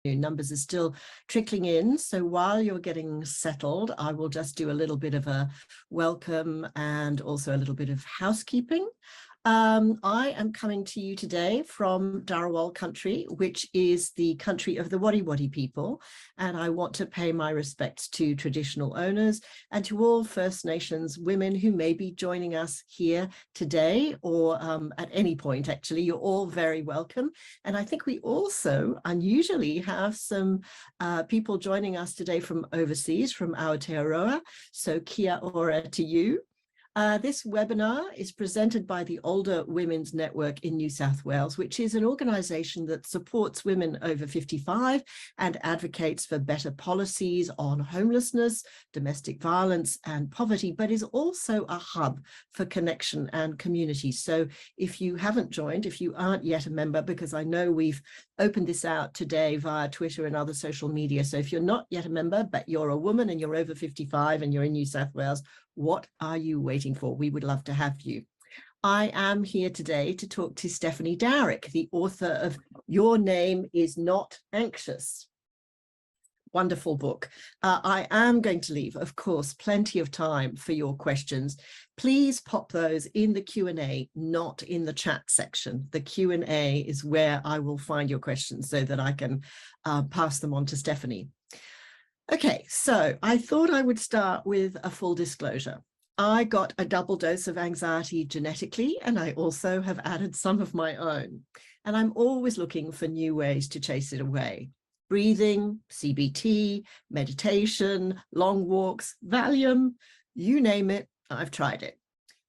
Numbers are still trickling in. So while you're getting settled, I will just do a little bit of a welcome and also a little bit of housekeeping. I am coming to you today from Dharawal country, which is the country of the Wadi Wadi people. And I want to pay my respects to traditional owners and to all First Nations women who may be joining us here today or at any point, actually. You're all very welcome. And I think we also unusually have some people joining us today from overseas, from Aotearoa. So kia ora to you. This webinar is presented by the Older Women's Network in New South Wales, which is an organisation that supports women over 55 and advocates for better policies on homelessness, domestic violence and poverty, but is also a hub for connection and community. So if you haven't joined, if you aren't yet a member, because I know we've opened this out today via Twitter and other social media. So if you're not yet a member, but you're a woman and you're over 55 and you're in New South Wales, what are you waiting for? We would love to have you. I am here today to talk to Stephanie Dowrick, the author of Your Name is Not Anxious. Wonderful book. I am going to leave, of course, plenty of time for your questions. Please pop those in the Q&A, not in the chat section. The Q&A is where I will find your questions so that I can pass them on to Stephanie. Okay, so I thought I would start with a full disclosure. I got a double dose of anxiety genetically, and I also have added some of my own. And I'm always looking for new ways to chase it away. Breathing, CBT, meditation, long walks, Valium, you name it, I've tried it.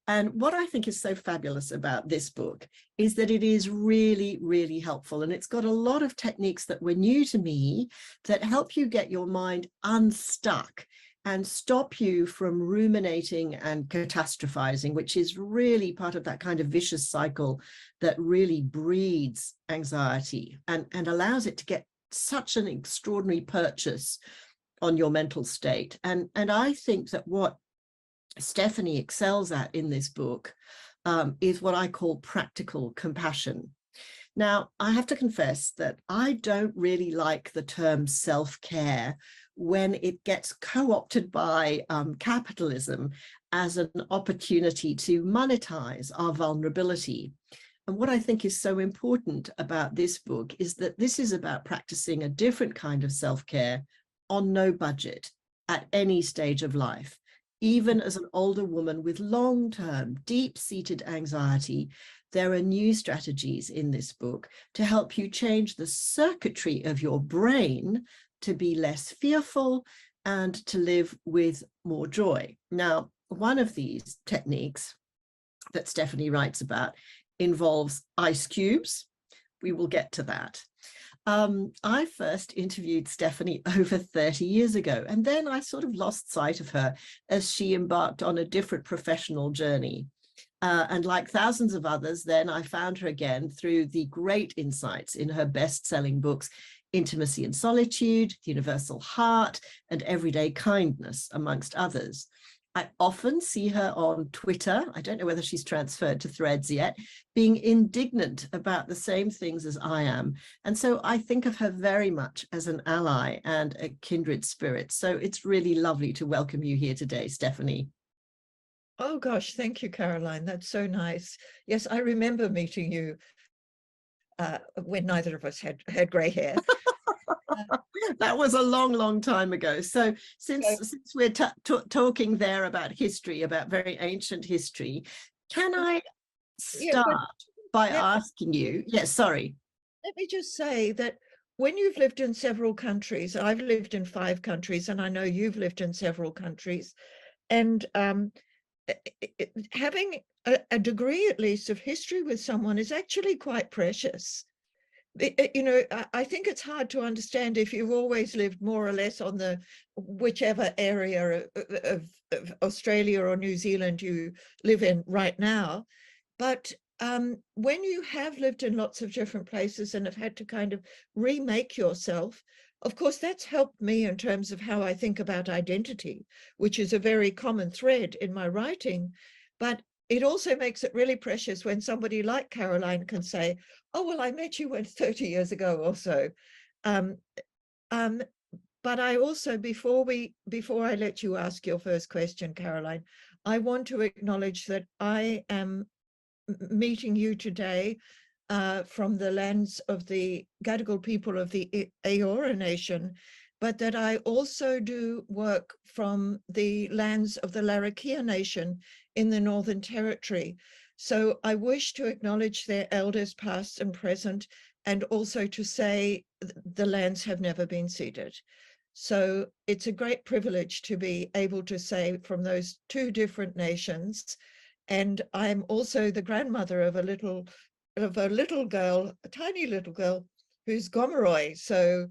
And what I think is so fabulous about this book is that it is really, really helpful. And it's got a lot of techniques that were new to me that help you get your mind unstuck and stop you from ruminating and catastrophizing, which is really part of that kind of vicious cycle that really breeds anxiety and allows it to get such an extraordinary purchase on your mental state. And I think that what Stephanie excels at in this book is what I call practical compassion. Now, I have to confess that I don't really like the term self-care when it gets co-opted by capitalism as an opportunity to monetize our vulnerability. And what I think is so important about this book is that this is about practicing a different kind of self-care on no budget at any stage of life. Even as an older woman with long-term, deep-seated anxiety, there are new strategies in this book to help you change the circuitry of your brain to be less fearful and to live with more joy. Now, one of these techniques that Stephanie writes about involves ice cubes. We will get to that. I first interviewed Stephanie over 30 years ago, and then I sort of lost sight of her as she embarked on a different professional journey. And like thousands of others, then I found her again through the great insights in her best-selling books, Intimacy and Solitude, The Universal Heart, and Everyday Kindness, amongst others. I often see her on Twitter, I don't know whether she's transferred to Threads yet, being indignant about the same things as I am. And so I think of her very much as an ally and a kindred spirit. So it's really lovely to welcome you here today, Stephanie. Oh gosh, thank you, Caroline. That's so nice. Yes, I remember meeting you when neither of us had grey hair. That was a long, long time ago. So since we're talking there about history, about very ancient history, can I start by asking you, yes, sorry. Let me just say that when you've lived in several countries, I've lived in 5 countries, and I know you've lived in several countries, and having a degree at least of history with someone is actually quite precious. You know, I think it's hard to understand if you've always lived more or less on the whichever area of Australia or New Zealand you live in right now. But when you have lived in lots of different places and have had to kind of remake yourself, of course, that's helped me in terms of how I think about identity, which is a very common thread in my writing. But it also makes it really precious when somebody like Caroline can say, oh, well, I met you 30 years ago or so. Um, um, but I also, before I let you ask your first question, Caroline, I want to acknowledge that I am meeting you today from the lands of the Gadigal people of the Eora Nation, but that I also do work from the lands of the Larrakia Nation in the Northern Territory. So I wish to acknowledge their elders past and present, and also to say the lands have never been ceded. So it's a great privilege to be able to say from those two different nations. And I'm also the grandmother of a little girl, a tiny little girl who's Gomeroi. So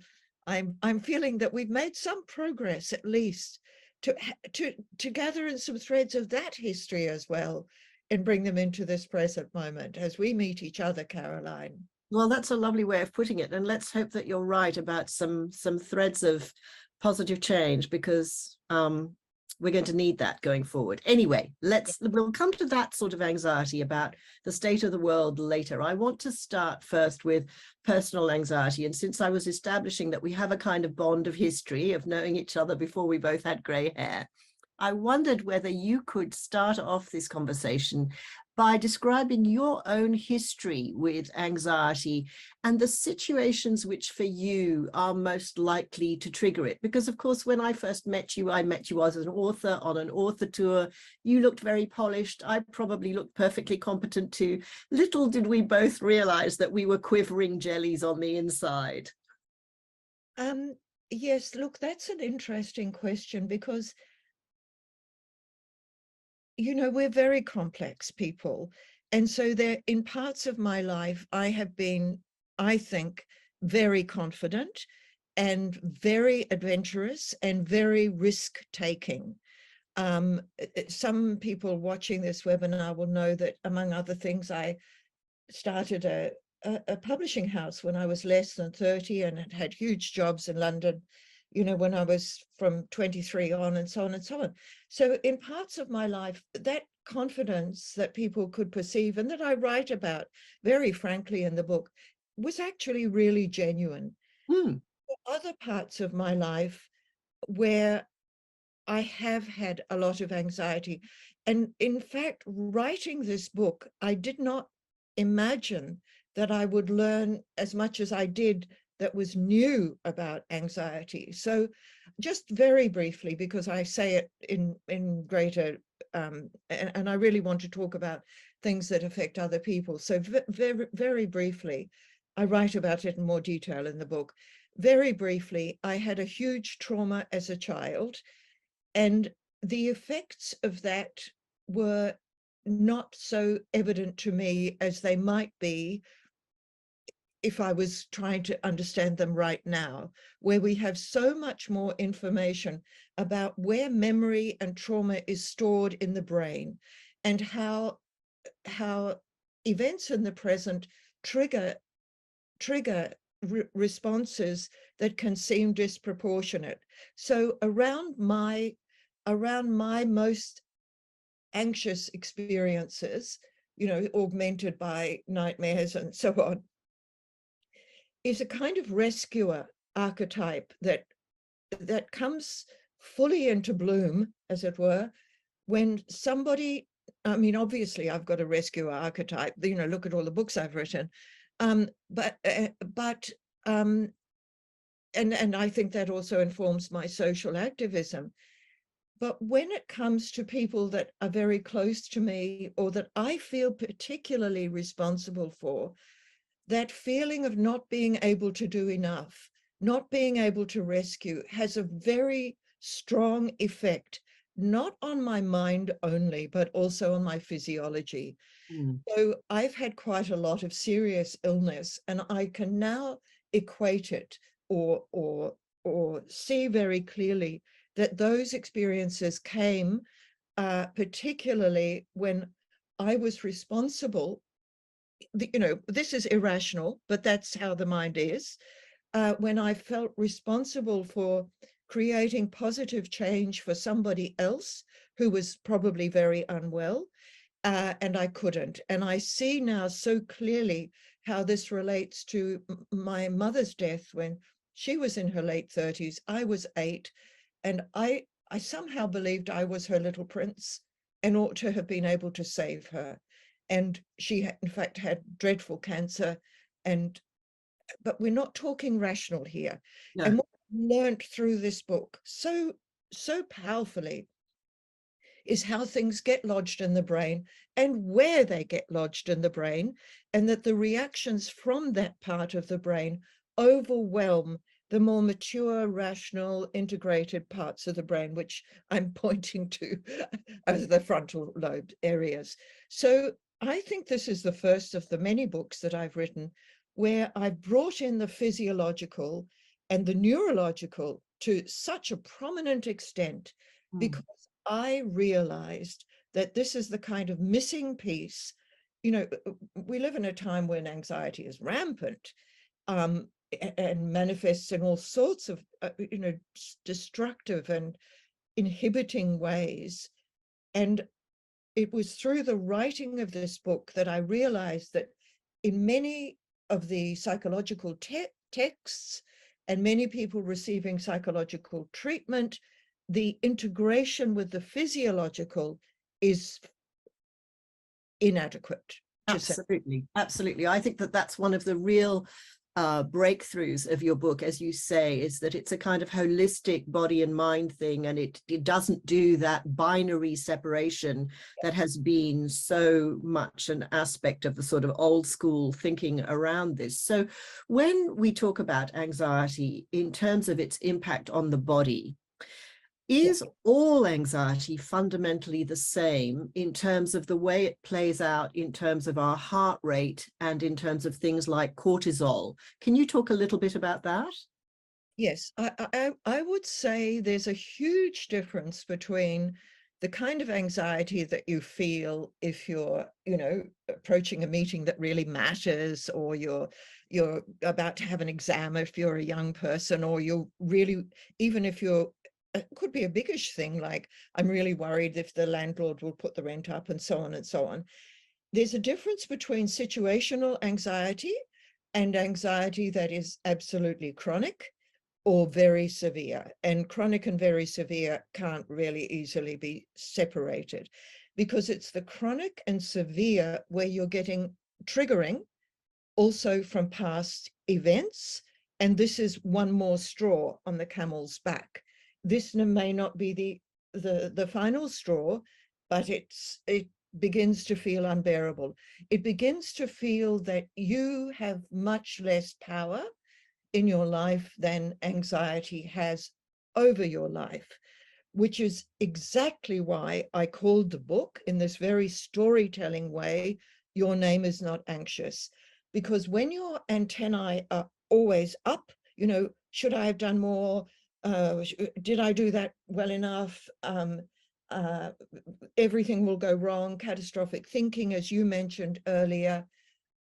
I'm feeling that we've made some progress, at least to gather in some threads of that history as well, and bring them into this present moment as we meet each other, Caroline. Well, that's a lovely way of putting it. And let's hope that you're right about some threads of positive change, because we're going to need that going forward. Anyway, we'll come to that sort of anxiety about the state of the world later. I want to start first with personal anxiety. And since I was establishing that we have a kind of bond of history of knowing each other before we both had gray hair, I wondered whether you could start off this conversation by describing your own history with anxiety and the situations which for you are most likely to trigger it. Because of course, when I first met you as an author on an author tour. You looked very polished. I probably looked perfectly competent too. Little did we both realize that we were quivering jellies on the inside. Yes, look, that's an interesting question, because we're very complex people. And so there, in parts of my life, I have been, I think, very confident and very adventurous and very risk-taking. Some people watching this webinar will know that, among other things, I started a publishing house when I was less than 30 and had huge jobs in London, when I was from 23 on, and so on and so on. So in parts of my life, that confidence that people could perceive and that I write about very frankly in the book was actually really genuine. Other parts of my life where I have had a lot of anxiety. And in fact, writing this book, I did not imagine that I would learn as much as I did that was new about anxiety. So just very briefly, because I say it in greater, and I really want to talk about things that affect other people. So very, very briefly, I write about it in more detail in the book. Very briefly, I had a huge trauma as a child, and the effects of that were not so evident to me as they might be if I was trying to understand them right now, where we have so much more information about where memory and trauma is stored in the brain, and how events in the present trigger responses that can seem disproportionate. So around my most anxious experiences, augmented by nightmares and so on, is a kind of rescuer archetype that comes fully into bloom, as it were, when somebody, I mean, obviously I've got a rescuer archetype, look at all the books I've written, but and I think that also informs my social activism. But when it comes to people that are very close to me, or that I feel particularly responsible for, that feeling of not being able to do enough, not being able to rescue, has a very strong effect, not on my mind only, but also on my physiology. So I've had quite a lot of serious illness, and I can now equate it or see very clearly that those experiences came particularly when I was responsible. This is irrational, but that's how the mind is. When I felt responsible for creating positive change for somebody else who was probably very unwell, and I couldn't. And I see now so clearly how this relates to my mother's death when She was in her late 30s. I was 8. And I somehow believed I was her little prince and ought to have been able to save her. And she had, in fact, had dreadful cancer. But we're not talking rational here. No. And what I learned through this book so powerfully is how things get lodged in the brain and where they get lodged in the brain, and that the reactions from that part of the brain overwhelm the more mature, rational, integrated parts of the brain, which I'm pointing to as the frontal lobe areas. So I think this is the first of the many books that I've written where I've brought in the physiological and the neurological to such a prominent extent, because I realized that this is the kind of missing piece. You know, we live in a time when anxiety is rampant, and manifests in all sorts of, destructive and inhibiting ways. And it was through the writing of this book that I realized that in many of the psychological texts and many people receiving psychological treatment, the integration with the physiological is inadequate. Absolutely, absolutely. I think that that's one of the real breakthroughs of your book, as you say, is that it's a kind of holistic body and mind thing, and it doesn't do that binary separation that has been so much an aspect of the sort of old school thinking around this. So when we talk about anxiety in terms of its impact on the body, is all anxiety fundamentally the same in terms of the way it plays out in terms of our heart rate and in terms of things like cortisol? Can you talk a little bit about that? Yes, I would say there's a huge difference between the kind of anxiety that you feel if you're, approaching a meeting that really matters, or you're about to have an exam if you're a young person, or you're really, even if you're, it could be a biggish thing like I'm really worried if the landlord will put the rent up, and so on and so on. There's a difference between situational anxiety and anxiety that is absolutely chronic or very severe. And chronic and very severe can't really easily be separated, because it's the chronic and severe where you're getting triggering also from past events. And this is one more straw on the camel's back. This may not be the final straw, but it begins to feel unbearable. It begins to feel that you have much less power in your life than anxiety has over your life, which is exactly why I called the book, in this very storytelling way, Your Name Is Not Anxious. Because when your antennae are always up, should I have done more? Did I do that well enough? Everything will go wrong, catastrophic thinking, as you mentioned earlier,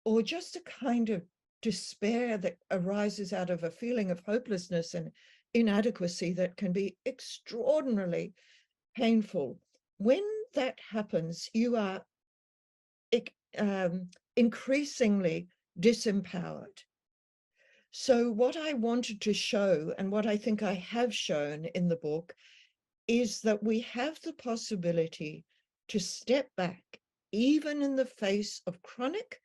or just a kind of despair that arises out of a feeling of hopelessness and inadequacy that can be extraordinarily painful. When that happens, you are increasingly disempowered. So what I wanted to show, and what I think I have shown in the book, is that we have the possibility to step back, even in the face of chronic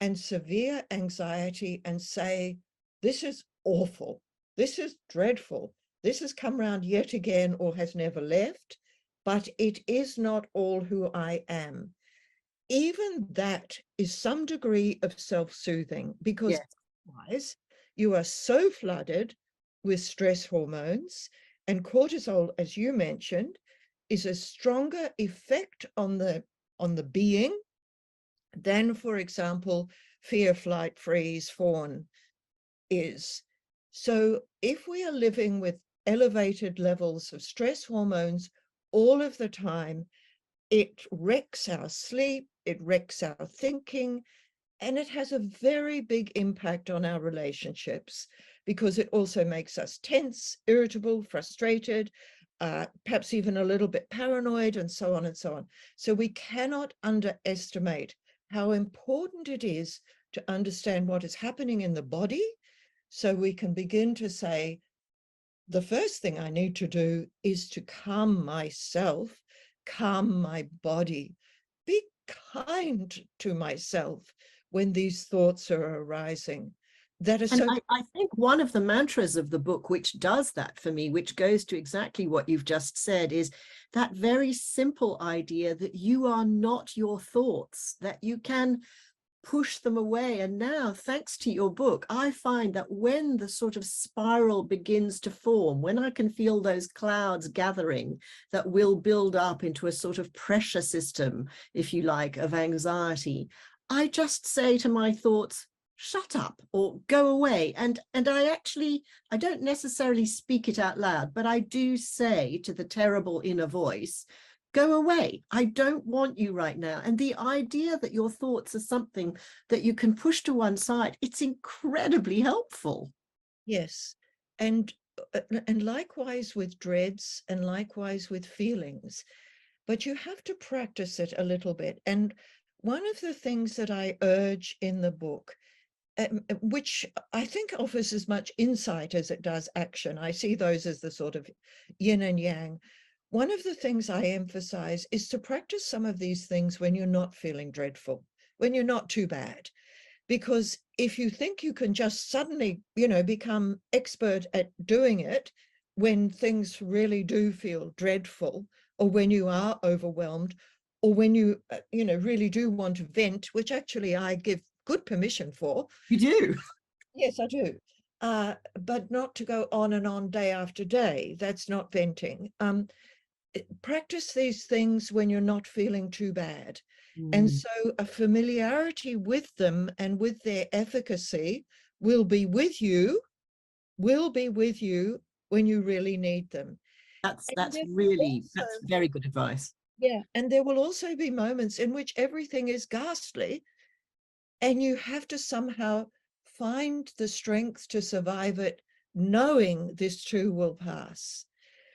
and severe anxiety, and say, this is awful, this is dreadful, this has come round yet again or has never left, but it is not all who I am. Even that is some degree of self-soothing, because otherwise you are so flooded with stress hormones, and cortisol, as you mentioned, is a stronger effect on the being than, for example, fear, flight, freeze, fawn is. So if we are living with elevated levels of stress hormones all of the time, it wrecks our sleep, it wrecks our thinking, and it has a very big impact on our relationships, because it also makes us tense, irritable, frustrated, perhaps even a little bit paranoid, and so on and so on. So we cannot underestimate how important it is to understand what is happening in the body, So we can begin to say, the first thing I need to do is to calm myself, calm my body, be kind to myself when these thoughts are arising. That is And so. I think one of the mantras of the book, which does that for me, which goes to exactly what you've just said, is that very simple idea that you are not your thoughts, that you can push them away. And now, thanks to your book, I find that when the sort of spiral begins to form, when I can feel those clouds gathering that will build up into a sort of pressure system, if you like, of anxiety, I just say to my thoughts, shut up or go away. And I don't necessarily speak it out loud, but I do say to the terrible inner voice, go away. I don't want you right now. And the idea that your thoughts are something that you can push to one side, it's incredibly helpful. Yes. And and likewise with dreads and likewise with feelings, but you have to practice it a little bit. And one of the things that I urge in the book, which I think offers as much insight as it does action, I see those as the sort of yin and yang. One of the things I emphasize is to practice some of these things when you're not feeling dreadful, when you're not too bad. Because if you think you can just suddenly, become expert at doing it when things really do feel dreadful, or when you are overwhelmed, or when you, really do want to vent, which actually I give good permission for. You do. Yes, I do. But not to go on and on day after day. That's not venting. Practice these things when you're not feeling too bad. And so a familiarity with them and with their efficacy will be with you when you really need them. And That's there will really, also, that's very good advice. yeah, and there will also be moments in which everything is ghastly and you have to somehow find the strength to survive it, knowing this too will pass.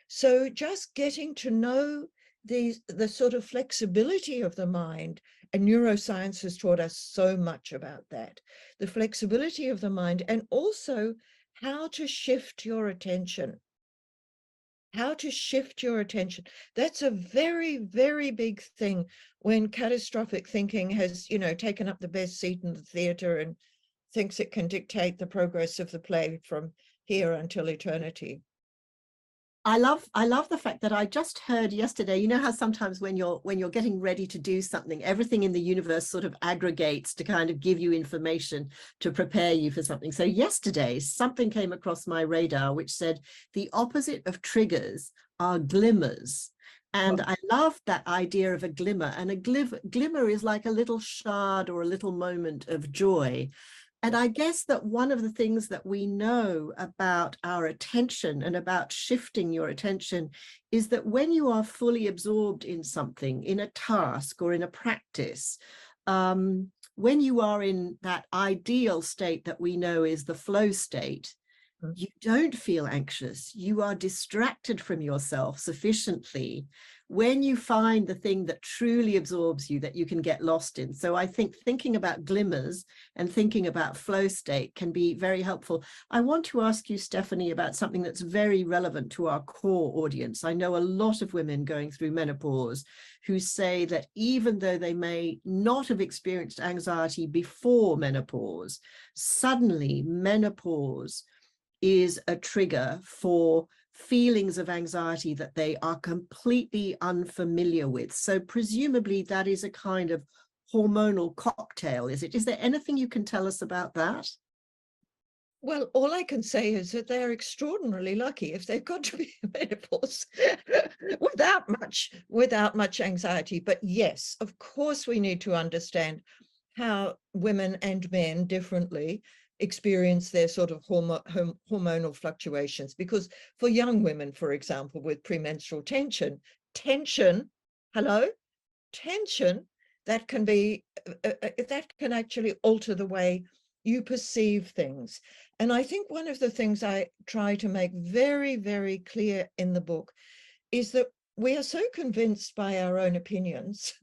So just getting to know the sort of flexibility of the mind, and neuroscience has taught us so much about that, the flexibility of the mind, and also how to shift your attention. How to shift your attention. That's a very, very big thing when catastrophic thinking has, taken up the best seat in the theater and thinks it can dictate the progress of the play from here until eternity. I love the fact that I just heard yesterday, you know how sometimes when you're getting ready to do something, everything in the universe sort of aggregates to kind of give you information to prepare you for something. So yesterday something came across my radar which said the opposite of triggers are glimmers. And I love that idea of a glimmer, and a glimmer is like a little shard or a little moment of joy. And I guess that one of the things that we know about our attention and about shifting your attention is that when you are fully absorbed in something, in a task or in a practice, when you are in that ideal state that we know is the flow state, you don't feel anxious. You are distracted from yourself sufficiently when you find the thing that truly absorbs you, that you can get lost in. So I think thinking about glimmers and thinking about flow state can be very helpful. I want to ask you, Stephanie, about something that's very relevant to our core audience. I know a lot of women going through menopause who say that even though they may not have experienced anxiety before menopause, suddenly menopause is a trigger for feelings of anxiety that they are completely unfamiliar with. So presumably that is a kind of hormonal cocktail, is it? Is there anything you can tell us about that? Well, all I can say is that they're extraordinarily lucky if they've got to be menopause without much anxiety. But yes, of course, we need to understand how women and men differently experience their sort of hormonal fluctuations. Because for young women, for example, with premenstrual tension, hello, tension, that can be that can actually alter the way you perceive things. And I think one of the things I try to make very, very clear in the book is that we are so convinced by our own opinions,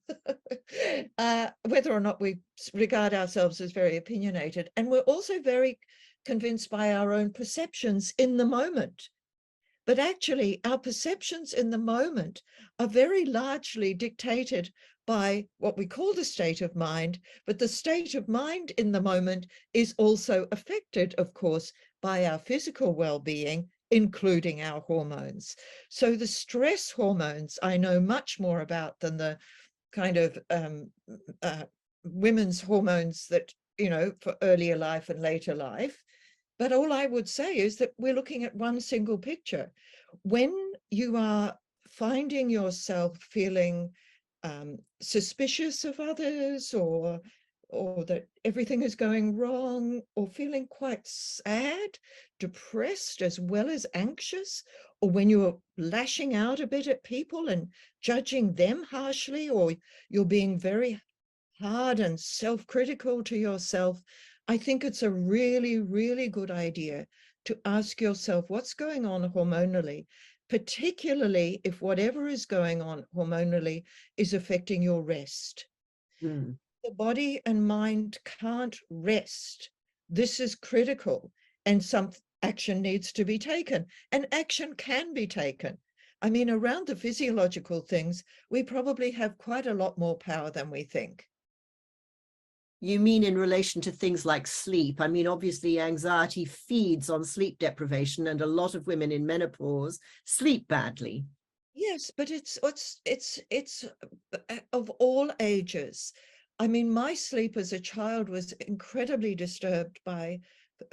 whether or not we regard ourselves as very opinionated, and we're also very convinced by our own perceptions in the moment. But actually, our perceptions in the moment are very largely dictated by what we call the state of mind, but the state of mind in the moment is also affected, of course, by our physical well-being, including our hormones. So the stress hormones I know much more about than the kind of women's hormones that, for earlier life and later life. But all I would say is that we're looking at one single picture. When you are finding yourself feeling suspicious of others, or that everything is going wrong, or feeling quite sad, depressed, as well as anxious, or when you're lashing out a bit at people and judging them harshly, or you're being very hard and self-critical to yourself, I think it's a really, really good idea to ask yourself what's going on hormonally, particularly if whatever is going on hormonally is affecting your rest. Mm. The body and mind can't rest. This is critical, and some action needs to be taken, and action can be taken. I mean, around the physiological things, we probably have quite a lot more power than we think. You mean in relation to things like sleep? I mean, obviously anxiety feeds on sleep deprivation, and a lot of women in menopause sleep badly. Yes, but it's of all ages. I mean, my sleep as a child was incredibly disturbed by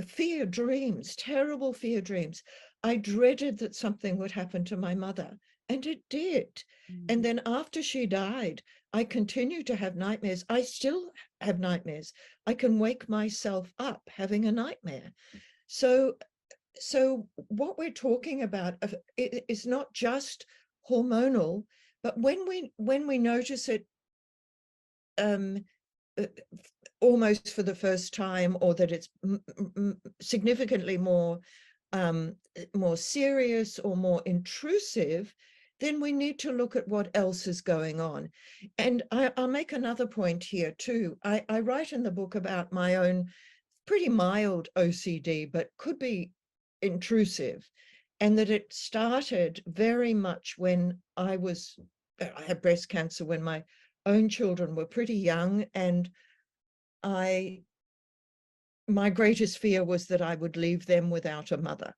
fear dreams, terrible fear dreams. I dreaded that something would happen to my mother, and it did. And then after she died, I continued to have nightmares. I still have nightmares. I can wake myself up having a nightmare. So what we're talking about is not just hormonal, but when we notice it almost for the first time, or that it's significantly more serious or more intrusive, then we need to look at what else is going on. And I'll make another point here too. I write in the book about my own pretty mild OCD, but could be intrusive, and that it started very much when I had breast cancer when my own children were pretty young, and my greatest fear was that I would leave them without a mother.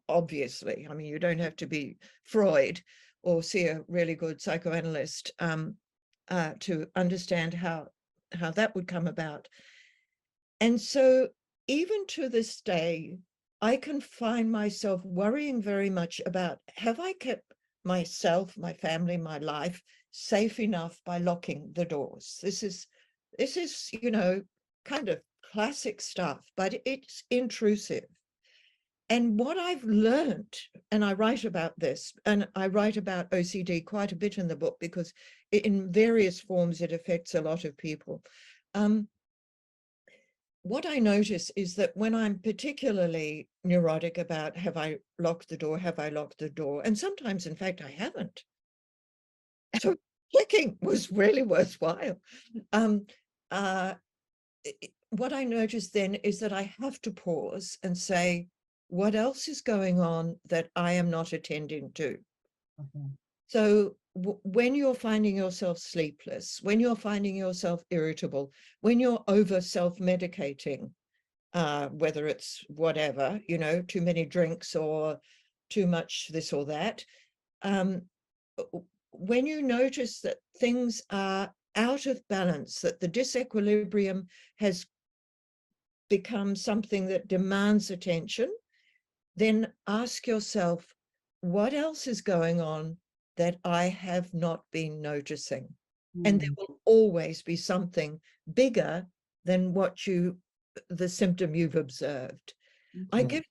Obviously, I mean, you don't have to be Freud or see a really good psychoanalyst to understand how that would come about. And so even to this day, I can find myself worrying very much about, have I kept myself, my family, my life safe enough by locking the doors? This is, kind of classic stuff, but it's intrusive. And what I've learned, and I write about this, and I write about OCD quite a bit in the book because in various forms it affects a lot of people. What I notice is that when I'm particularly neurotic about, have I locked the door? Have I locked the door? And sometimes, in fact, I haven't. So clicking was really worthwhile. What I notice then is that I have to pause and say, what else is going on that I am not attending to? So when you're finding yourself sleepless, when you're finding yourself irritable, when you're over self-medicating, whether it's whatever, too many drinks or too much this or that, when you notice that things are out of balance, that the disequilibrium has become something that demands attention, then ask yourself, what else is going on that I have not been noticing? And there will always be something bigger than the symptom you've observed. I give,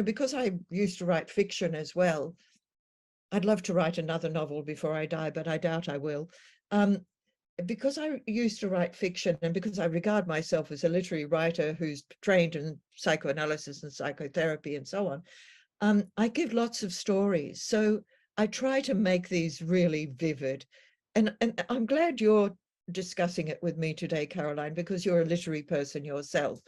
because I used to write fiction as well. I'd love to write another novel before I die, but I doubt I will. Because I used to write fiction, and because I regard myself as a literary writer who's trained in psychoanalysis and psychotherapy and so on, I give lots of stories. So I try to make these really vivid. And I'm glad you're discussing it with me today, Caroline, because you're a literary person yourself.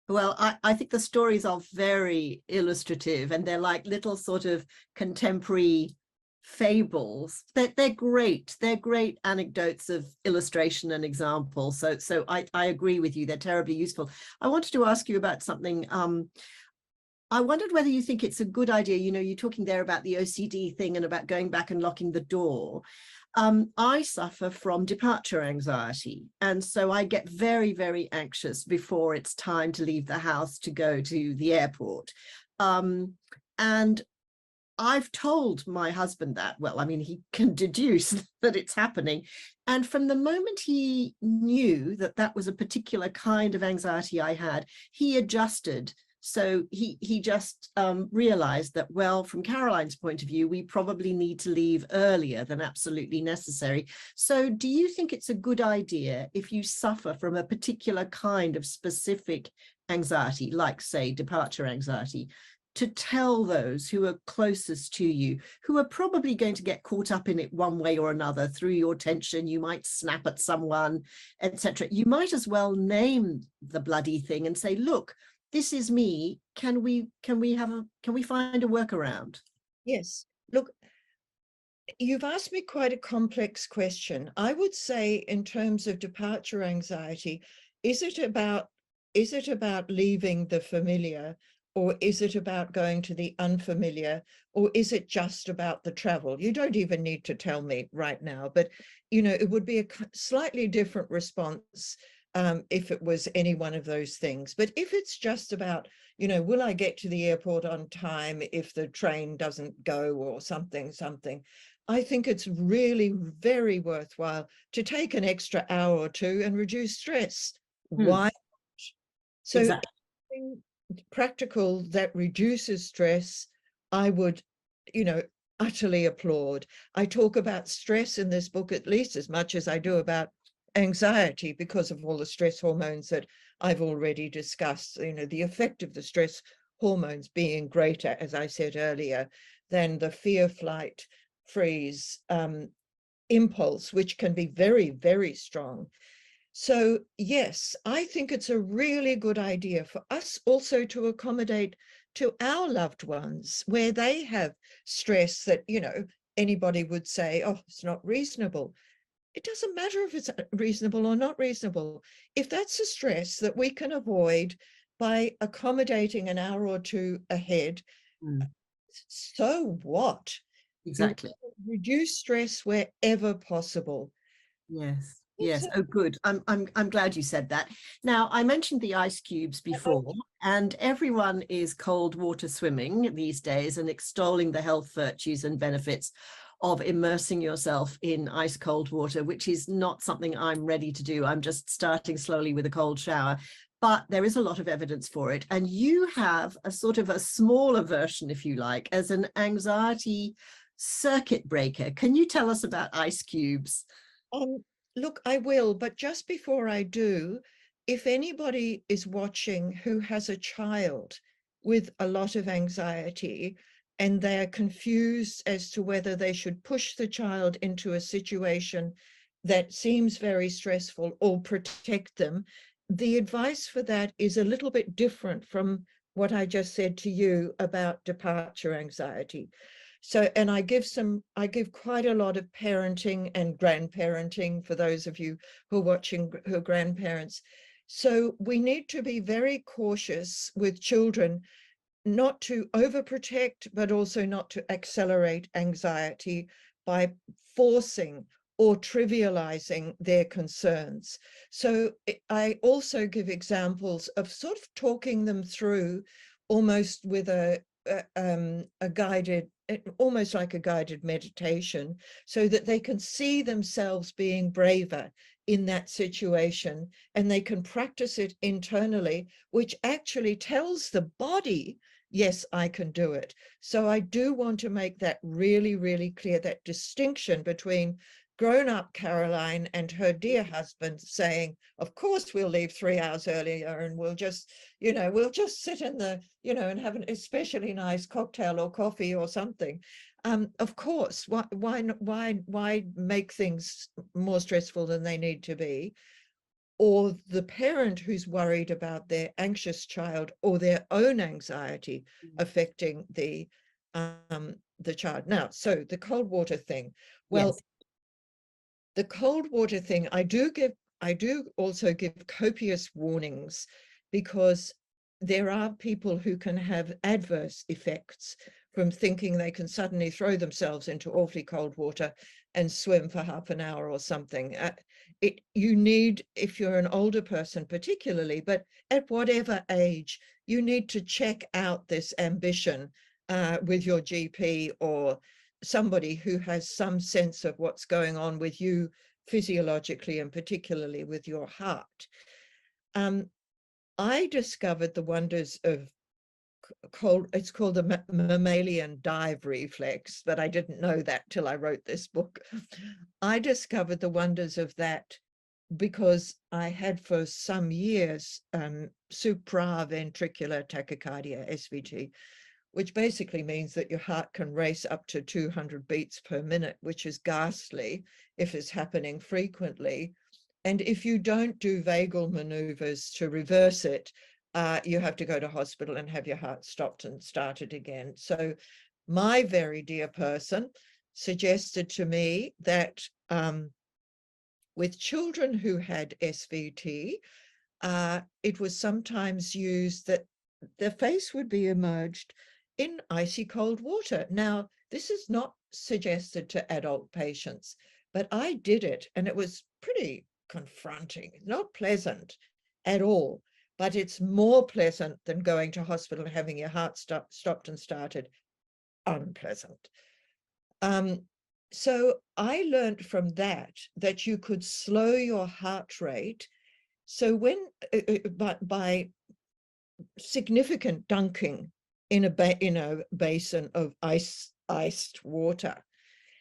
Well, I think the stories are very illustrative, and they're like little sort of contemporary fables. They're great. They're great anecdotes of illustration and example. So I agree with you. They're terribly useful. I wanted to ask you about something. I wondered whether you think it's a good idea, you're talking there about the OCD thing and about going back and locking the door. I suffer from departure anxiety. And so I get very, very anxious before it's time to leave the house to go to the airport. And I've told my husband that, well, I mean, he can deduce that it's happening. And from the moment he knew that that was a particular kind of anxiety I had, he adjusted. So he just realized that, well, from Caroline's point of view, we probably need to leave earlier than absolutely necessary. So do you think it's a good idea if you suffer from a particular kind of specific anxiety, like, say, departure anxiety, to tell those who are closest to you, who are probably going to get caught up in it one way or another through your tension? You might snap at someone, etc. You might as well name the bloody thing and say, look, this is me. Can we find a workaround? Yes. Look, you've asked me quite a complex question. I would say, in terms of departure anxiety, is it about leaving the familiar, or is it about going to the unfamiliar, or is it just about the travel? You don't even need to tell me right now, but it would be a slightly different response if it was any one of those things. But if it's just about, will I get to the airport on time if the train doesn't go, or something, I think it's really very worthwhile to take an extra hour or two and reduce stress. Why? So Exactly. anything practical that reduces stress, I would, utterly applaud. I talk about stress in this book at least as much as I do about anxiety, because of all the stress hormones that I've already discussed. The effect of the stress hormones being greater, as I said earlier, than the fear, flight, freeze impulse, which can be very, very strong. So yes, I think it's a really good idea for us also to accommodate to our loved ones where they have stress that, anybody would say, oh, it's not reasonable. It doesn't matter if it's reasonable or not reasonable. If that's a stress that we can avoid by accommodating an hour or two ahead, so what? Exactly. Reduce stress wherever possible. Yes. Yes. Oh, good. I'm glad you said that. Now, I mentioned the ice cubes before, and everyone is cold water swimming these days and extolling the health virtues and benefits of immersing yourself in ice cold water, which is not something I'm ready to do. I'm just starting slowly with a cold shower. But there is a lot of evidence for it. And you have a sort of a smaller version, if you like, as an anxiety circuit breaker. Can you tell us about ice cubes? Look, I will, but just before I do, if anybody is watching who has a child with a lot of anxiety and they're confused as to whether they should push the child into a situation that seems very stressful or protect them, the advice for that is a little bit different from what I just said to you about departure anxiety. So, and I give quite a lot of parenting and grandparenting for those of you who are watching who are grandparents. So we need to be very cautious with children, not to overprotect, but also not to accelerate anxiety by forcing or trivializing their concerns. So I also give examples of sort of talking them through almost with a guided, almost like a guided meditation, so that they can see themselves being braver in that situation, and they can practice it internally, which actually tells the body, yes, I can do it. So I do want to make that really, really clear, that distinction between grown-up Caroline and her dear husband saying, of course we'll leave 3 hours earlier and we'll just, we'll just sit in the, and have an especially nice cocktail or coffee or something. Of course, why make things more stressful than they need to be? Or the parent who's worried about their anxious child or their own anxiety affecting the child. Now, so the cold water thing. Well, Yes. the cold water thing, I do also give copious warnings, because there are people who can have adverse effects from thinking they can suddenly throw themselves into awfully cold water and swim for half an hour or something. You need, if you're an older person particularly, but at whatever age, you need to check out this ambition with your GP or somebody who has some sense of what's going on with you physiologically, and particularly with your heart. I discovered the wonders of it's called the mammalian dive reflex, but I didn't know that till I wrote this book. I discovered the wonders of that because I had for some years supraventricular tachycardia, SVT, which basically means that your heart can race up to 200 beats per minute, which is ghastly if it's happening frequently. And if you don't do vagal maneuvers to reverse it, you have to go to hospital and have your heart stopped and started again. So my very dear person suggested to me that with children who had SVT, it was sometimes used that the face would be immersed in icy cold water. Now, this is not suggested to adult patients, but I did it and it was pretty confronting, not pleasant at all, but it's more pleasant than going to hospital and having your heart stopped and started. Unpleasant. So I learned from that you could slow your heart rate. So when by significant dunking in a basin of iced water,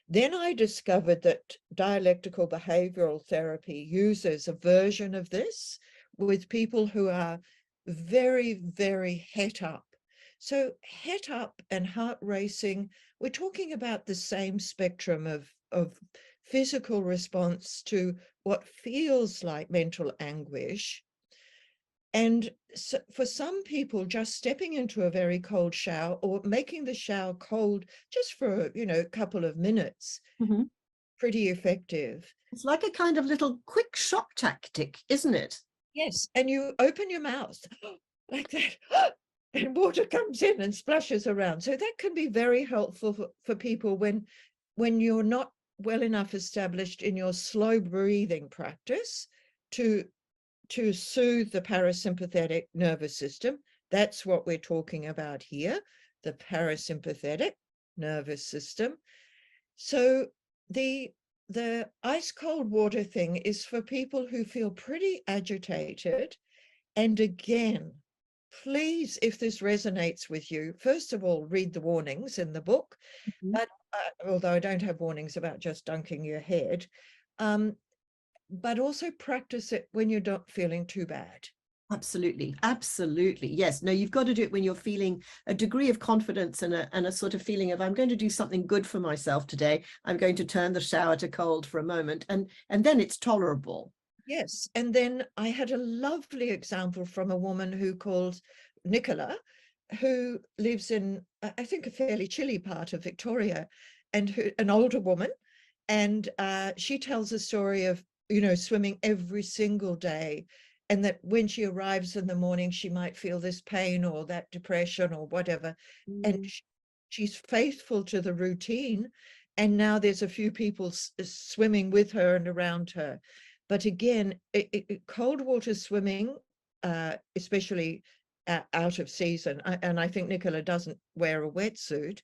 then I discovered that dialectical behavioral therapy uses a version of this with people who are very, very het up. So het up and heart racing, we're talking about the same spectrum of physical response to what feels like mental anguish. And so for some people, just stepping into a very cold shower or making the shower cold just for, a couple of minutes, pretty effective. It's like a kind of little quick shock tactic, isn't it? Yes, and you open your mouth like that, and water comes in and splashes around. So that can be very helpful for people when you're not well enough established in your slow breathing practice to soothe the parasympathetic nervous system. That's what we're talking about here, the parasympathetic nervous system. So the ice cold water thing is for people who feel pretty agitated. And again, please, if this resonates with you, first of all, read the warnings in the book. But although I don't have warnings about just dunking your head, but also practice it when you're not feeling too bad. Absolutely. Absolutely. Yes. No, you've got to do it when you're feeling a degree of confidence and a sort of feeling of, I'm going to do something good for myself today. I'm going to turn the shower to cold for a moment. And then it's tolerable. Yes. And then I had a lovely example from a woman who called Nicola, who lives in, I think, a fairly chilly part of Victoria, and an older woman. And she tells a story of, swimming every single day. And that when she arrives in the morning, she might feel this pain or that depression or whatever. And she's faithful to the routine. And now there's a few people swimming with her and around her. But again, cold water swimming, especially out of season, and I think Nicola doesn't wear a wetsuit,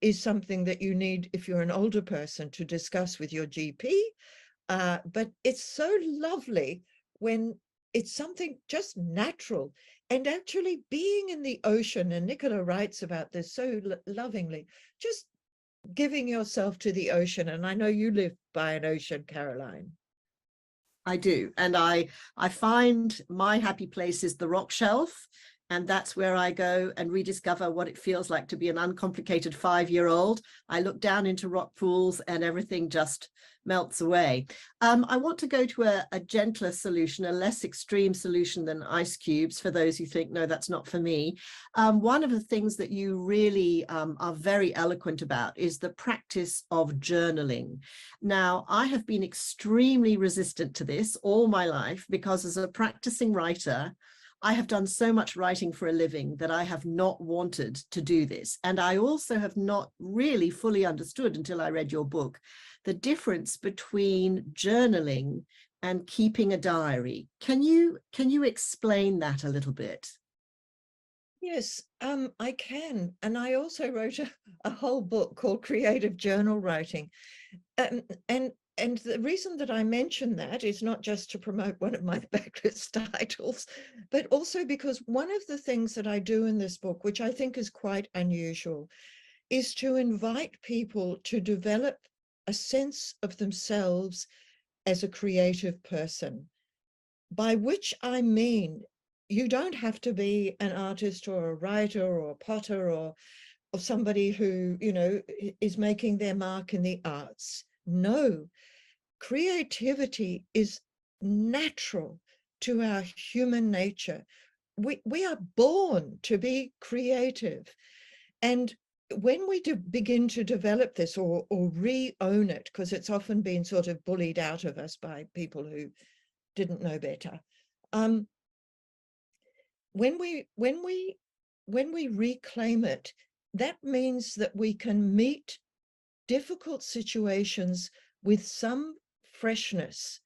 is something that you need if you're an older person to discuss with your GP. But it's so lovely when it's something just natural, and actually being in the ocean, and Nicola writes about this so lovingly, just giving yourself to the ocean. And I know you live by an ocean, Caroline. I do. And I find my happy place is the rock shelf. And that's where I go and rediscover what it feels like to be an uncomplicated 5-year-old. I look down into rock pools and everything just melts away. I want to go to a gentler solution, a less extreme solution than ice cubes for those who think, no, that's not for me. One of the things that you really are very eloquent about is the practice of journaling. Now, I have been extremely resistant to this all my life because as a practicing writer, I have done so much writing for a living that I have not wanted to do this. And I also have not really fully understood until I read your book, the difference between journaling and keeping a diary. Can you explain that a little bit? Yes, I can. And I also wrote a whole book called Creative Journal Writing. And the reason that I mention that is not just to promote one of my backlist titles, but also because one of the things that I do in this book, which I think is quite unusual, is to invite people to develop a sense of themselves as a creative person, by which I mean you don't have to be an artist or a writer or a potter or somebody who, you know, is making their mark in the arts. No, creativity is natural to our human nature. We are born to be creative. And when we begin to develop this or re-own it, because it's often been sort of bullied out of us by people who didn't know better. When we reclaim it, that means that we can meet difficult situations with some freshness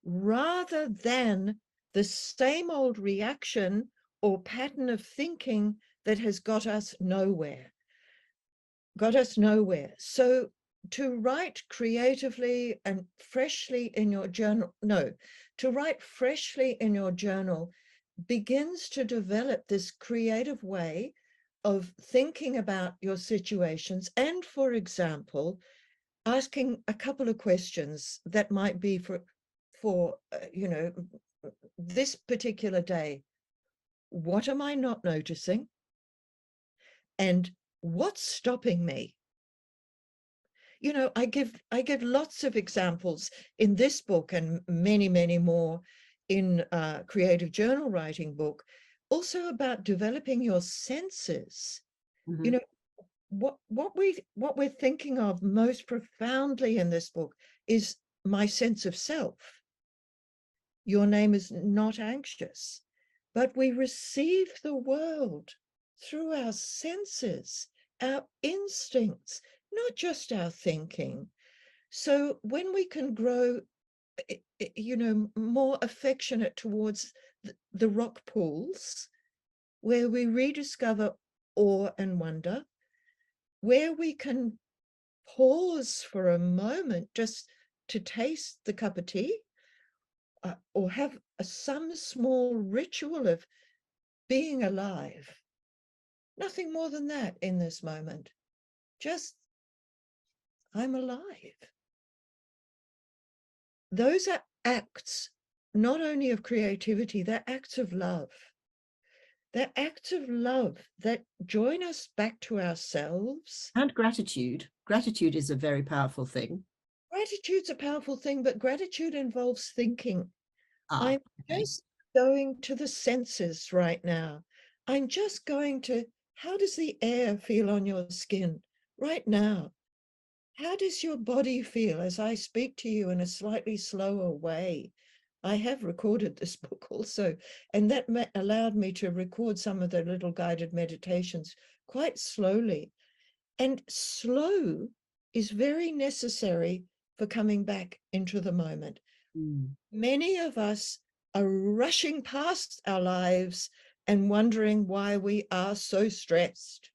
rather than the same old reaction or pattern of thinking that has got us nowhere. So to write creatively and freshly in your journal, to write freshly in your journal begins to develop this creative way of thinking about your situations and, for example, asking a couple of questions that might be for you know, this particular day. What am I not noticing? And what's stopping me? You know, I give lots of examples in this book and many, many more in Creative Journal Writing book, also about developing your senses. Mm-hmm. You know, what we're thinking of most profoundly in this book is my sense of self. Your name is not anxious, but we receive the world through our senses, our instincts, not just our thinking. So when we can grow, you know, more affectionate towards the rock pools, where we rediscover awe and wonder, where we can pause for a moment just to taste the cup of tea, or have some small ritual of being alive. Nothing more than that in this moment. Just, I'm alive. Those are acts not only of creativity, they're acts of love. They're acts of love that join us back to ourselves. And gratitude. Gratitude is a very powerful thing. Gratitude's a powerful thing, but gratitude involves thinking. I'm Okay. just going to the senses right now. I'm just going to, how does the air feel on your skin right now? How does your body feel as I speak to you in a slightly slower way? I have recorded this book also, and that allowed me to record some of the little guided meditations quite slowly. And slow is very necessary for coming back into the moment. Mm. Many of us are rushing past our lives and wondering why we are so stressed.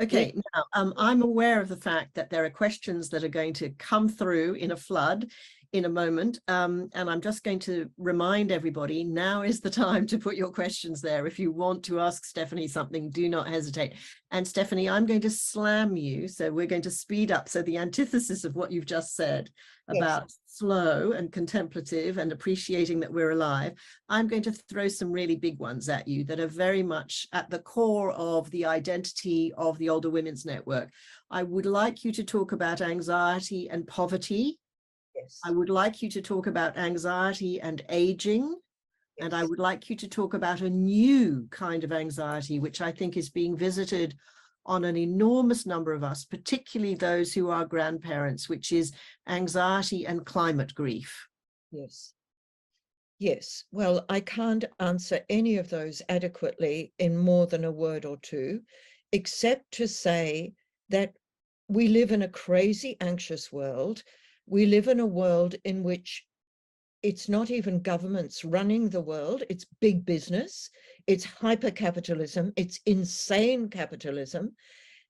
Okay, now I'm aware of the fact that there are questions that are going to come through in a flood. in a moment. And I'm just going to remind everybody, now is the time to put your questions there. If you want to ask Stephanie something, do not hesitate. And Stephanie, I'm going to slam you. So we're going to speed up. So the antithesis of what you've just said about slow and contemplative and appreciating that we're alive, I'm going to throw some really big ones at you that are very much at the core of the identity of the Older Women's Network. I would like you to talk about anxiety and poverty. Yes. I would like you to talk about anxiety and aging. And I would like you to talk about a new kind of anxiety, which I think is being visited on an enormous number of us, particularly those who are grandparents, which is anxiety and climate grief. Yes. Yes. Well, I can't answer any of those adequately in more than a word or two, except to say that we live in a crazy, anxious world. We live in a world in which it's not even governments running the world, it's big business, it's hyper-capitalism, it's insane capitalism.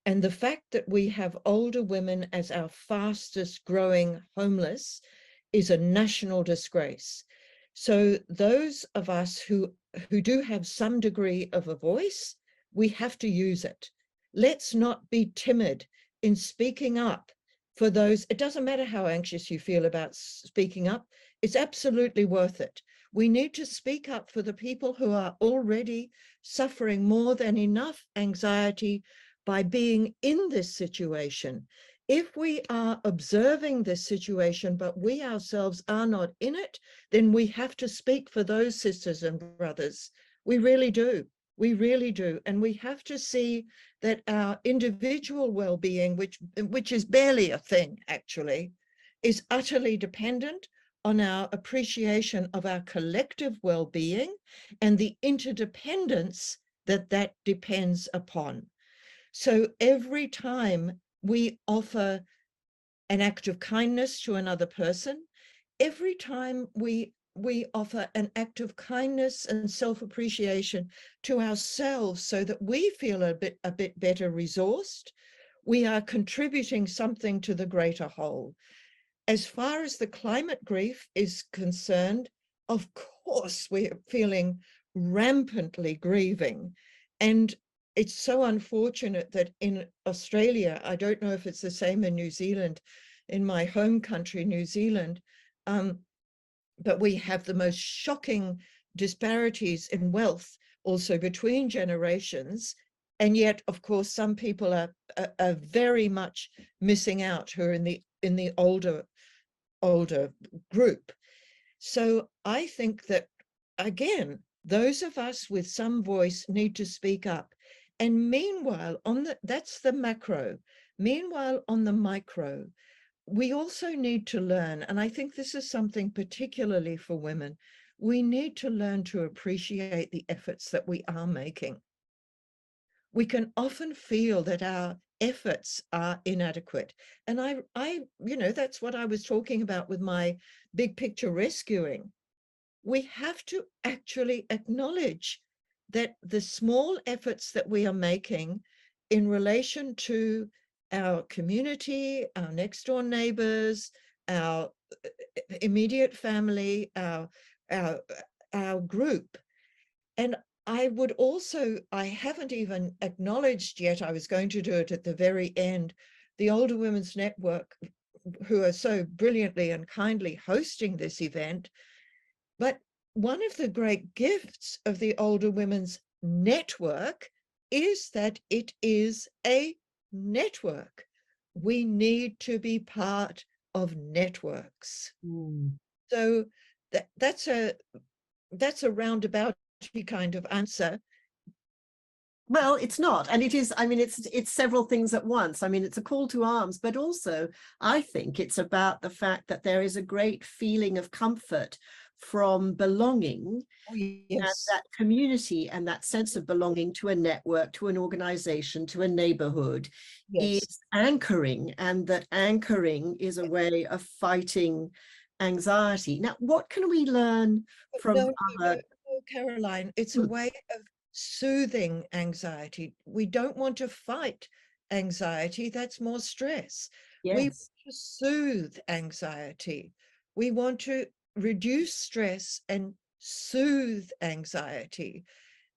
And the fact that we have older women as our fastest growing homeless is a national disgrace. So those of us who do have some degree of a voice, we have to use it. Let's not be timid in speaking up for those. It doesn't matter how anxious you feel about speaking up. It's absolutely worth it. We need to speak up for the people who are already suffering more than enough anxiety by being in this situation. If we are observing this situation, but we ourselves are not in it, then we have to speak for those sisters and brothers. We really do. We really do. And we have to see that our individual well-being, which is barely a thing, actually, is utterly dependent on our appreciation of our collective well-being and the interdependence that that depends upon. So every time we offer an act of kindness to another person, every time we offer an act of kindness and self-appreciation to ourselves so that we feel a bit better resourced, we are contributing something to the greater whole. As far as the climate grief is concerned, of course, we're feeling rampantly grieving. And it's so unfortunate that in Australia, I don't know if it's the same in New Zealand, in my home country, New Zealand, but we have the most shocking disparities in wealth also between generations. And yet, of course, some people are very much missing out who are in the older group. So I think that, again, those of us with some voice need to speak up. And meanwhile, that's the macro. Meanwhile, on the micro, we also need to learn, and I think this is something particularly for women, we need to learn to appreciate the efforts that we are making. We can often feel that our efforts are inadequate. And I that's what I was talking about with my big picture rescuing. We have to actually acknowledge that the small efforts that we are making in relation to our community, our next door neighbors, our immediate family, our group. And I would also, I haven't even acknowledged yet, I was going to do it at the very end, the Older Women's Network, who are so brilliantly and kindly hosting this event. But one of the great gifts of the Older Women's Network is that it is a network. We need to be part of networks. So that's a roundabout kind of answer. Well, it's not. And it is, I mean, it's several things at once. I mean, it's a call to arms, but also I think it's about the fact that there is a great feeling of comfort from belonging. Oh, yes. And that community and that sense of belonging to a network, to an organization, to a neighborhood is anchoring, and that anchoring is a way of fighting anxiety. Now, what can we learn from other? No, Caroline, it's a way of soothing anxiety. We don't want to fight anxiety. That's more stress. We want to soothe anxiety. We want to reduce stress and soothe anxiety.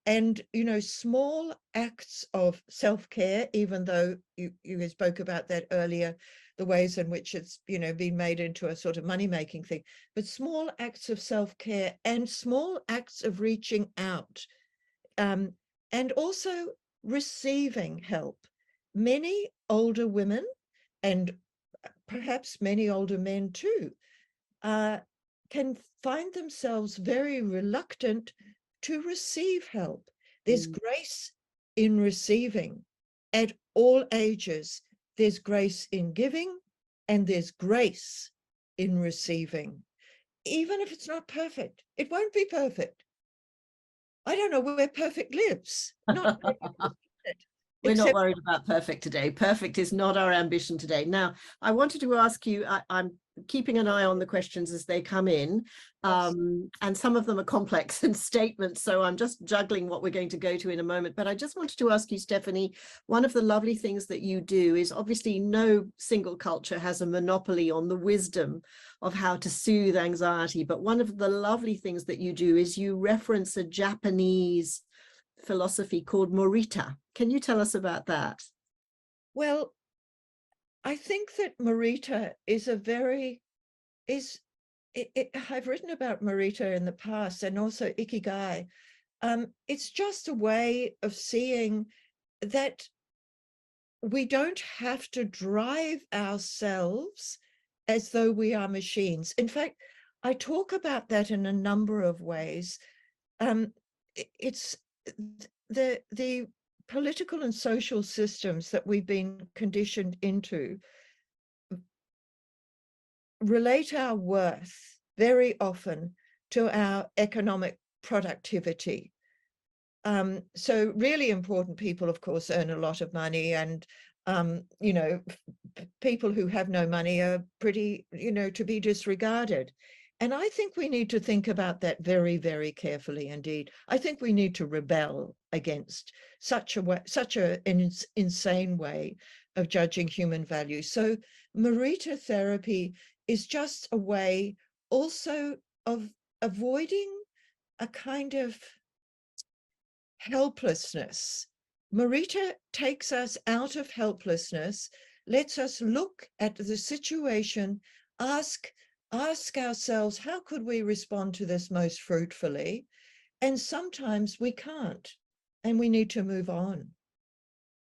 And, small acts of self-care, even though you spoke about that earlier, the ways in which it's, been made into a sort of money-making thing, but small acts of self-care and small acts of reaching out, and also receiving help. Many older women, and perhaps many older men too, can find themselves very reluctant to receive help. There's grace in receiving at all ages. There's grace in giving, and there's grace in receiving. Even if it's not perfect, it won't be perfect. I don't know where perfect lives. Not We're not except worried about perfect today. Perfect is not our ambition today. Now, I wanted to ask you, I'm keeping an eye on the questions as they come in, and some of them are complex and statements, so I'm just juggling what we're going to go to in a moment. But I just wanted to ask you, Stephanie, one of the lovely things that you do is, obviously no single culture has a monopoly on the wisdom of how to soothe anxiety, but one of the lovely things that you do is you reference a Japanese philosophy called Morita. Can you tell us about that? Well, I think that Morita is I've written about Morita in the past, and also Ikigai. It's just a way of seeing that we don't have to drive ourselves as though we are machines. In fact, I talk about that in a number of ways. It's the political and social systems that we've been conditioned into relate our worth very often to our economic productivity. So really important people, of course, earn a lot of money, and people who have no money are pretty, to be disregarded. And I think we need to think about that very, very carefully indeed. I think we need to rebel against such an insane way of judging human value. So Morita therapy is just a way also of avoiding a kind of helplessness. Morita takes us out of helplessness, lets us look at the situation, ask ourselves, how could we respond to this most fruitfully? And sometimes we can't, and we need to move on.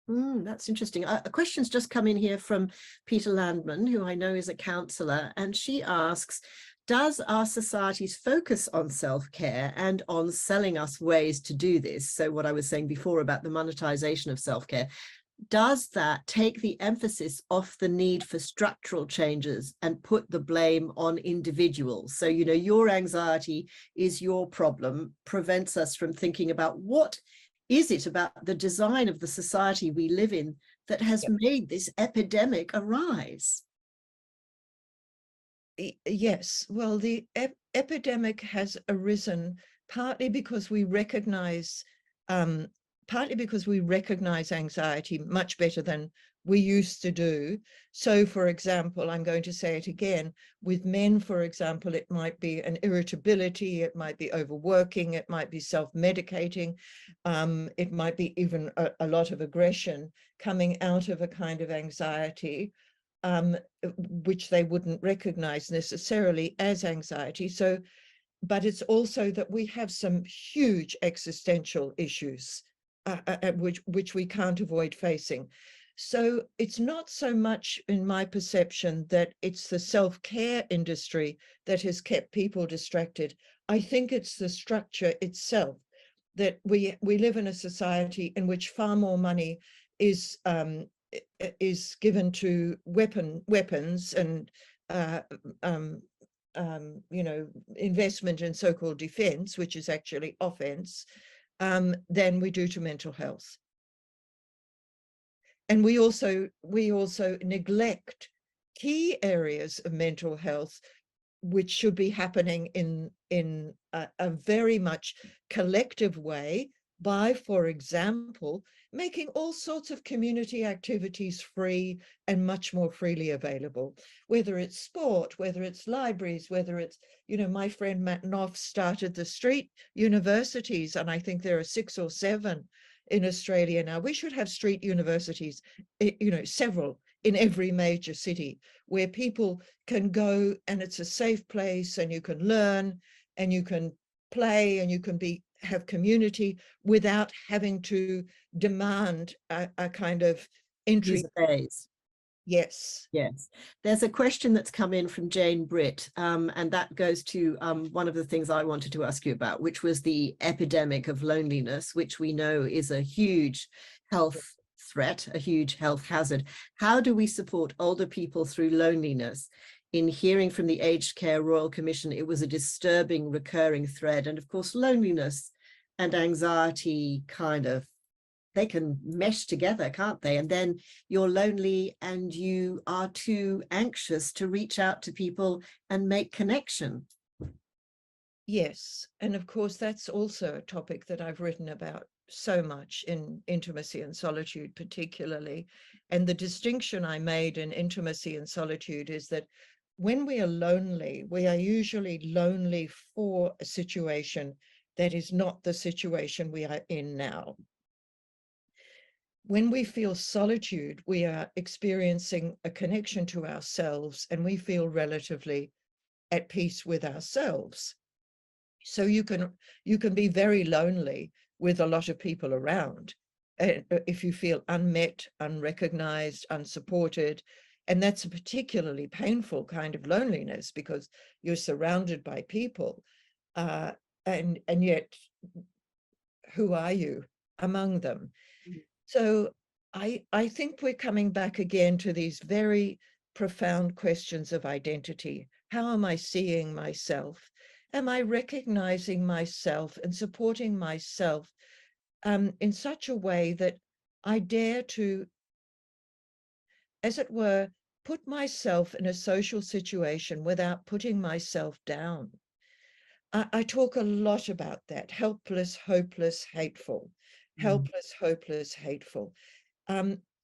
That's interesting. A question's just come in here from Peter Landman, who I know is a counsellor, and she asks, does our society's focus on self-care and on selling us ways to do this, so what I was saying before about the monetization of self-care, does that take the emphasis off the need for structural changes and put the blame on individuals? So, your anxiety is your problem, prevents us from thinking about what is it about the design of the society we live in that has made this epidemic arise? Yes, well, the epidemic has arisen partly because we recognize anxiety much better than we used to do. So, for example, I'm going to say it again, with men, for example, it might be an irritability, it might be overworking, it might be self-medicating, it might be even a lot of aggression coming out of a kind of anxiety, which they wouldn't recognize necessarily as anxiety. So, but it's also that we have some huge existential issues which we can't avoid facing. So it's not so much, in my perception, that it's the self-care industry that has kept people distracted. I think it's the structure itself, that we live in a society in which far more money is given to weapons and investment in so-called defense, which is actually offense, than we do to mental health. And we also neglect key areas of mental health, which should be happening in a very much collective way, by, for example, making all sorts of community activities free and much more freely available, whether it's sport, whether it's libraries, whether it's, my friend Matt Knopf started the street universities, and I think there are 6 or 7 in Australia now. We should have street universities, several in every major city, where people can go and it's a safe place and you can learn and you can play and you can have community without having to demand a kind of entry. User pays. Yes. Yes. There's a question that's come in from Jane Britt, and that goes to one of the things I wanted to ask you about, which was the epidemic of loneliness, which we know is a huge health threat, a huge health hazard. How do we support older people through loneliness? In hearing from the Aged Care Royal Commission, it was a disturbing recurring thread. And of course, loneliness and anxiety they can mesh together, can't they? And then you're lonely and you are too anxious to reach out to people and make connection. Yes. And of course, that's also a topic that I've written about so much in Intimacy and Solitude, particularly. And the distinction I made in Intimacy and Solitude is that when we are lonely, we are usually lonely for a situation that is not the situation we are in now. When we feel solitude, we are experiencing a connection to ourselves and we feel relatively at peace with ourselves. So you can be very lonely with a lot of people around if you feel unmet, unrecognized, unsupported. And that's a particularly painful kind of loneliness because you're surrounded by people. And yet, who are you among them? So I think we're coming back again to these very profound questions of identity. How am I seeing myself? Am I recognizing myself and supporting myself in such a way that I dare to, as it were, put myself in a social situation without putting myself down? I talk a lot about that. Helpless, hopeless, hateful. Helpless, hopeless, hateful.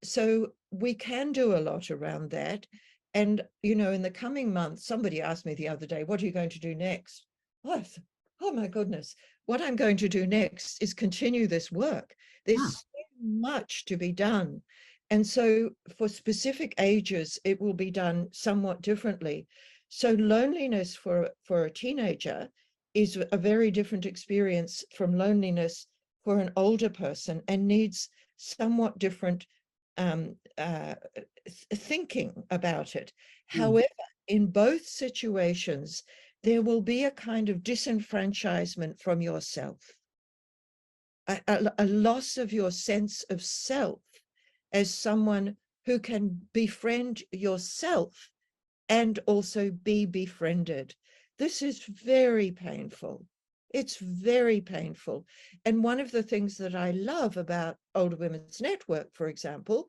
So we can do a lot around that. And, in the coming months, somebody asked me the other day, what are you going to do next? Oh my goodness. What I'm going to do next is continue this work. There's so much to be done. And so for specific ages, it will be done somewhat differently. So loneliness for a teenager is a very different experience from loneliness for an older person and needs somewhat different thinking about it. However, in both situations, there will be a kind of disenfranchisement from yourself, a loss of your sense of self as someone who can befriend yourself and also be befriended. This is very painful. It's very painful. And one of the things that I love about Older Women's Network, for example,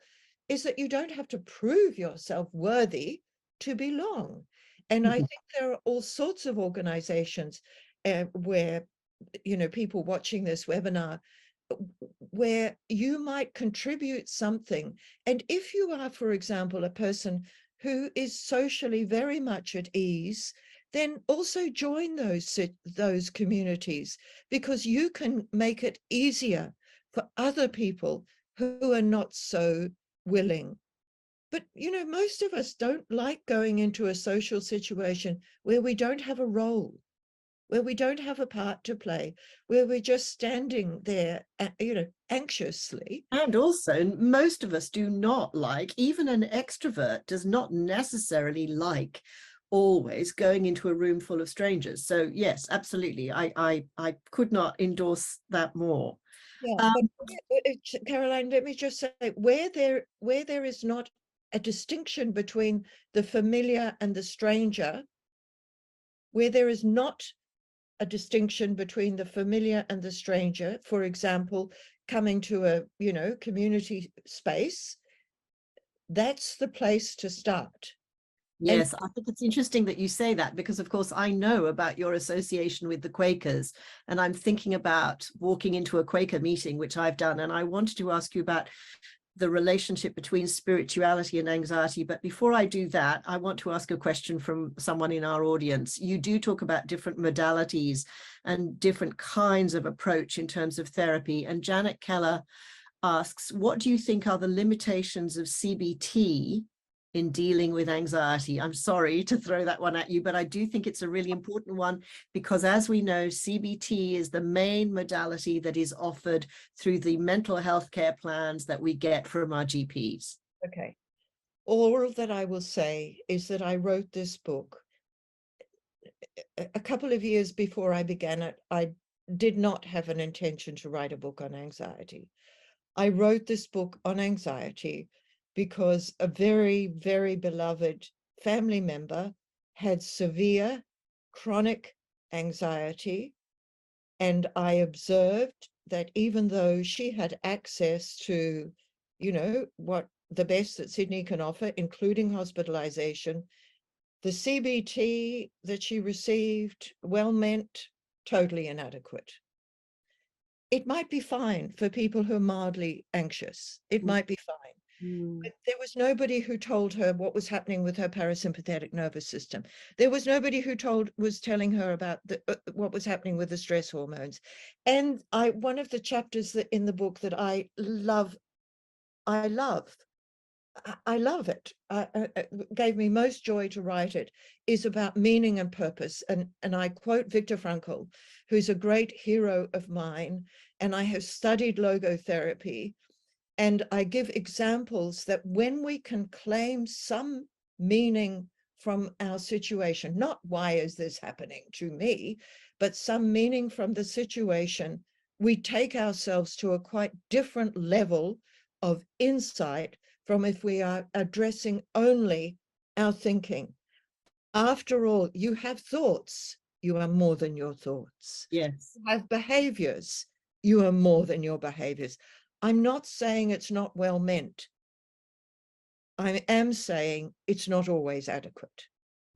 is that you don't have to prove yourself worthy to belong. And I think there are all sorts of organizations where, people watching this webinar, where you might contribute something. And if you are, for example, a person who is socially very much at ease, then also join those communities, because you can make it easier for other people who are not so willing. But, most of us don't like going into a social situation where we don't have a role, where we don't have a part to play, where we're just standing there, anxiously. And also, most of us do not like, even an extrovert does not necessarily like always going into a room full of strangers. So yes, absolutely. I could not endorse that more. Yeah, but Caroline, let me just say, where there is not a distinction between the familiar and the stranger, where there is not a distinction between the familiar and the stranger, for example, coming to a, community space, that's the place to start. Yes, I think it's interesting that you say that, because of course I know about your association with the Quakers, and I'm thinking about walking into a Quaker meeting, which I've done, and I wanted to ask you about the relationship between spirituality and anxiety. But before I do that, I want to ask a question from someone in our audience. You do talk about different modalities and different kinds of approach in terms of therapy. And Janet Keller asks, what do you think are the limitations of CBT in dealing with anxiety? I'm sorry to throw that one at you, but I do think it's a really important one, because as we know, CBT is the main modality that is offered through the mental health care plans that we get from our GPs. Okay. All that I will say is that I wrote this book a couple of years before I began it. I did not have an intention to write a book on anxiety. I wrote this book on anxiety because a very, very beloved family member had severe chronic anxiety. And I observed that even though she had access to, what the best that Sydney can offer, including hospitalization, the CBT that she received, well meant, totally inadequate. It might be fine for people who are mildly anxious. It might be fine. But there was nobody who told her what was happening with her parasympathetic nervous system. There was nobody who was telling her about what was happening with the stress hormones. And one of the chapters that in the book that I love it, gave me most joy to write it, is about meaning and purpose. And I quote Viktor Frankl, who's a great hero of mine, and I have studied logotherapy. And I give examples that when we can claim some meaning from our situation, not why is this happening to me, but some meaning from the situation, we take ourselves to a quite different level of insight from if we are addressing only our thinking. After all, you have thoughts, you are more than your thoughts. Yes. You have behaviors, you are more than your behaviors. I'm not saying it's not well meant. I am saying it's not always adequate.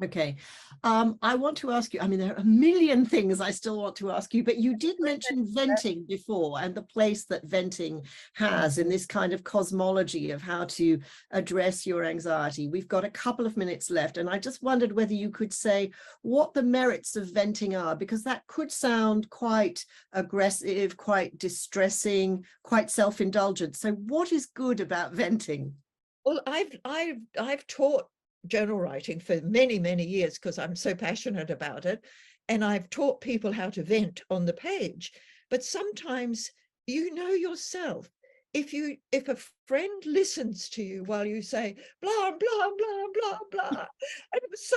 Okay. I want to ask you, I mean, there are a million things I still want to ask you, but you did mention venting before, and the place that venting has in this kind of cosmology of how to address your anxiety. We've got a couple of minutes left, and I just wondered whether you could say what the merits of venting are, because that could sound quite aggressive, quite distressing, quite self-indulgent. So what is good about venting? Well, I've taught journal writing for many, many years because I'm so passionate about it. And I've taught people how to vent on the page. But sometimes yourself, if a friend listens to you while you say blah, blah, blah, blah, blah, and so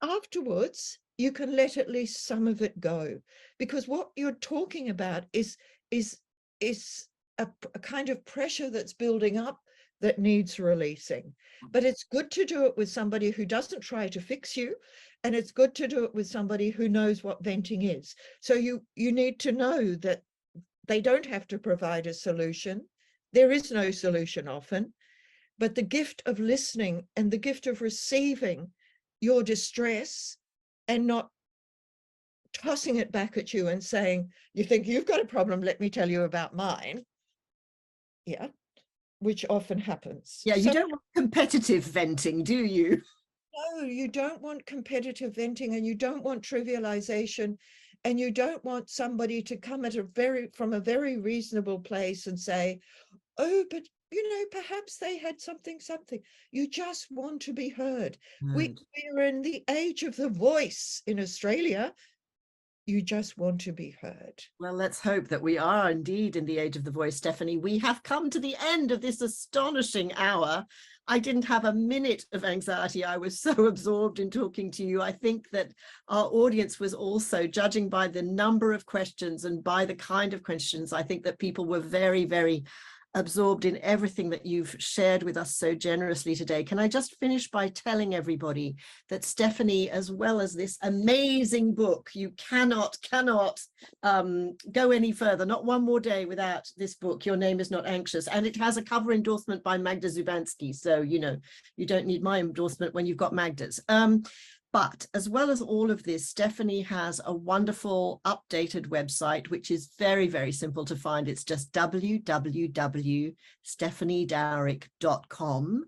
afterwards you can let at least some of it go, because what you're talking about is a kind of pressure that's building up that needs releasing. But it's good to do it with somebody who doesn't try to fix you, and it's good to do it with somebody who knows what venting is. So you need to know that they don't have to provide a solution. There is no solution often, but the gift of listening and the gift of receiving your distress and not tossing it back at you and saying, you think you've got a problem, let me tell you about mine. Yeah, which often happens. Yeah, you don't want competitive venting, do you? No, you don't want competitive venting, and you don't want trivialization, and you don't want somebody to come from a very reasonable place and say, oh, but perhaps they had something. You just want to be heard. We're in the age of the voice in Australia. You just want to be heard. Well, let's hope that we are indeed in the age of the voice, Stephanie. We have come to the end of this astonishing hour. I didn't have a minute of anxiety. I was so absorbed in talking to you. I think that our audience was also, judging by the number of questions and by the kind of questions, I think that people were very, very absorbed in everything that you've shared with us so generously today. Can I just finish by telling everybody that Stephanie, as well as this amazing book, you cannot go any further, not one more day without this book, Your Name Is Not Anxious. And it has a cover endorsement by Magda Zubanski. So, you know, you don't need my endorsement when you've got Magda's. But as well as all of this, Stephanie has a wonderful updated website, which is very, very simple to find. It's just www.stephaniedowrick.com.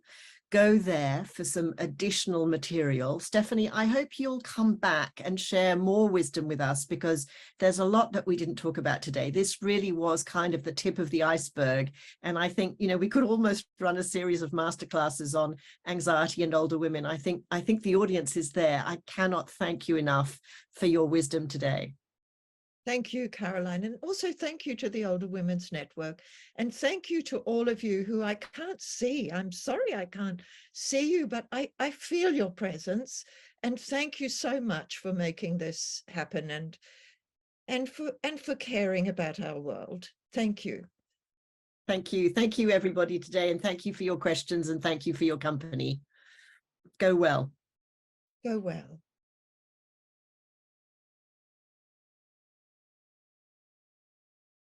Go there for some additional material. Stephanie, I hope you'll come back and share more wisdom with us, because there's a lot that we didn't talk about today. This really was kind of the tip of the iceberg. And I think, you know, we could almost run a series of masterclasses on anxiety and older women. I think the audience is there. I cannot thank you enough for your wisdom today. Thank you, Caroline. And also thank you to the Older Women's Network. And thank you to all of you who I can't see. I'm sorry I can't see you, but I feel your presence. And thank you so much for making this happen and for caring about our world. Thank you. Thank you. Thank you, everybody, today. And thank you for your questions, and thank you for your company. Go well. Go well.